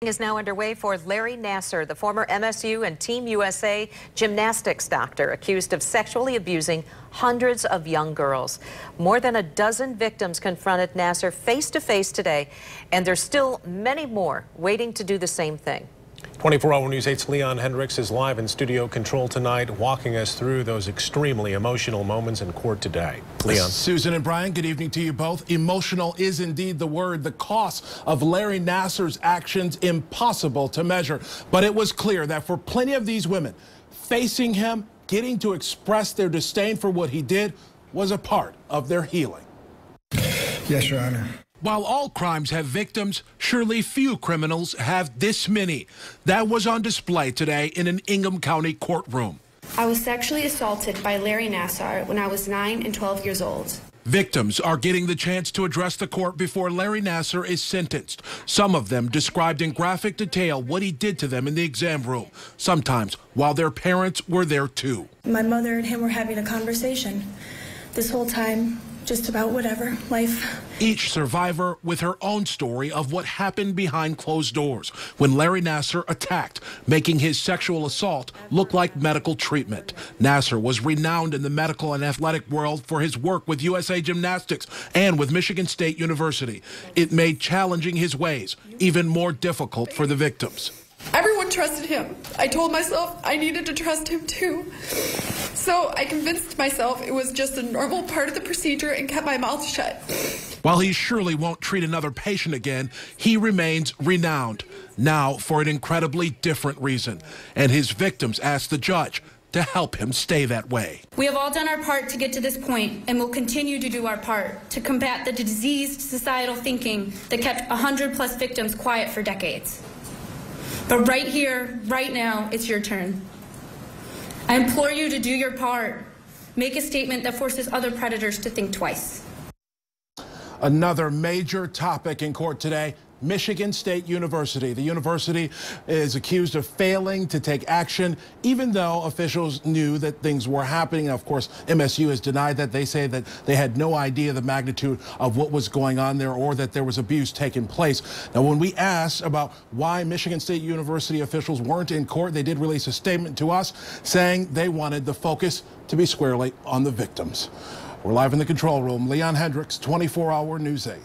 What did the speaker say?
Is now underway for Larry Nassar, the former MSU and Team USA gymnastics doctor, accused of sexually abusing hundreds of young girls. More than a dozen victims confronted Nassar face-to-face today, and there's still many more waiting to do the same thing. 24-hour News 8's Leon Hendricks is live in studio control tonight, walking us through those extremely emotional moments in court today. Leon. Susan and Brian, good evening to you both. Emotional is indeed the word. The cost of Larry Nassar's actions impossible to measure. But it was clear that for plenty of these women, facing him, getting to express their disdain for what he did was a part of their healing. Yes, Your Honor. While all crimes have victims, surely few criminals have this many. That was on display today in an Ingham County courtroom. I was sexually assaulted by Larry Nassar when I was 9 and 12 years old. Victims are getting the chance to address the court before Larry Nassar is sentenced. Some of them described in graphic detail what he did to them in the exam room, sometimes while their parents were there too. My mother and him were having a conversation this whole time, just about whatever, life. Each survivor with her own story of what happened behind closed doors when Larry Nassar attacked, making his sexual assault look like medical treatment. Nassar was renowned in the medical and athletic world for his work with USA Gymnastics and with Michigan State University. It made challenging his ways even more difficult for the victims. Everyone trusted him. I told myself I needed to trust him too. So I convinced myself it was just a normal part of the procedure and kept my mouth shut. While he surely won't treat another patient again, he remains renowned, now for an incredibly different reason. And his victims asked the judge to help him stay that way. We have all done our part to get to this point and will continue to do our part to combat the diseased societal thinking that kept 100+ victims quiet for decades. But right here, right now, it's your turn. I implore you to do your part. Make a statement that forces other predators to think twice. Another major topic in court today, Michigan State University. The university is accused of failing to take action, even though officials knew that things were happening. Of course, MSU has denied that. They say that they had no idea the magnitude of what was going on there or that there was abuse taking place. Now, when we asked about why Michigan State University officials weren't in court, they did release a statement to us saying they wanted the focus to be squarely on the victims. We're live in the control room. Leon Hendricks, 24-hour News 8.